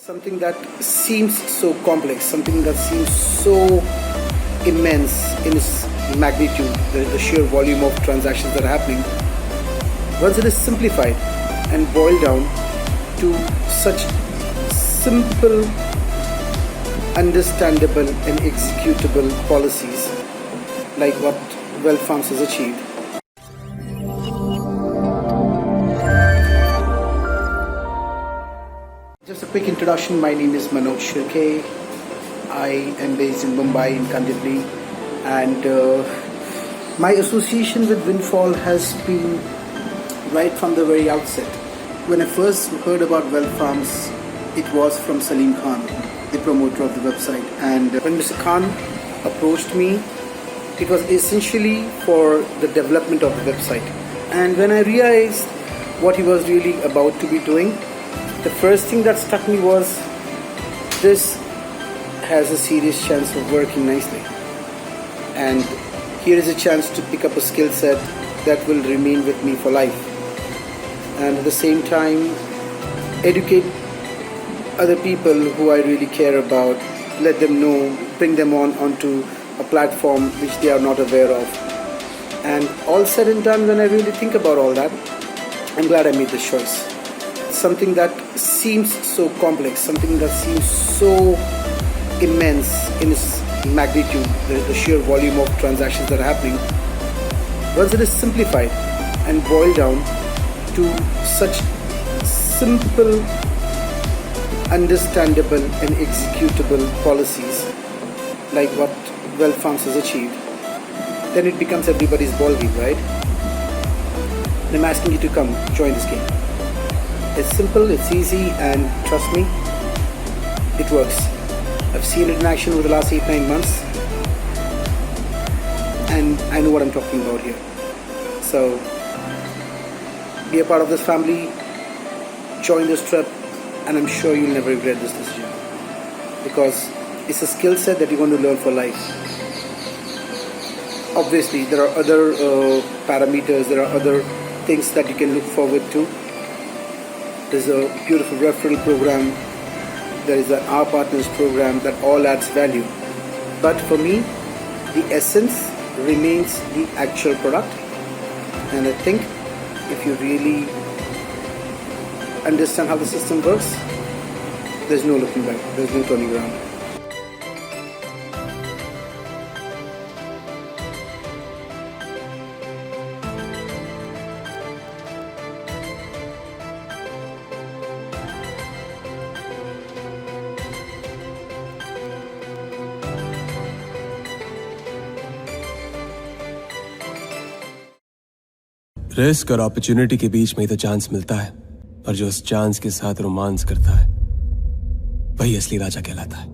Something that seems so complex, something that seems so immense in its magnitude, the sheer volume of transactions that are happening, once it is simplified and boiled down to such simple, understandable and executable policies like what Wealth Farms has achieved. Just a quick introduction, my name is Manoj Shirke. I am based in Mumbai in Kandivali, and my association with Windfall has been right from the very outset. When I first heard about Wealth Farms, it was from Salim Khan, the promoter of the website, and when Mr. Khan approached me, it was essentially for the development of the website. And when I realized what he was really about to be doing, the first thing that struck me was this has a serious chance of working nicely, and here is a chance to pick up a skill set that will remain with me for life, and at the same time educate other people who I really care about, let them know, bring them onto a platform which they are not aware of. And all said and done, when I really think about all that, I'm glad I made this choice. Something that seems so complex, something that seems so immense in its magnitude, the sheer volume of transactions that are happening, once it is simplified and boiled down to such simple, understandable and executable policies like what Wealth Farms has achieved, then it becomes everybody's ballgame, right? And I'm asking you to come join this game. It's simple, it's easy, and trust me, it works. I've seen it in action over the last 8-9 months, and I know what I'm talking about here. So, be a part of this family, join this trip, and I'm sure you'll never regret this decision, because it's a skill set that you're going to learn for life. Obviously, there are other parameters, there are other things that you can look forward to. There's a beautiful referral program, there is an Our Partners program that all adds value. But for me, the essence remains the actual product. And I think if you really understand how the system works, there's no looking back, there's no turning around. Risk और opportunity के बीच में ही तो chance मिलता है, और जो उस chance के साथ रोमांस करता है वही असली राजा कहलाता है।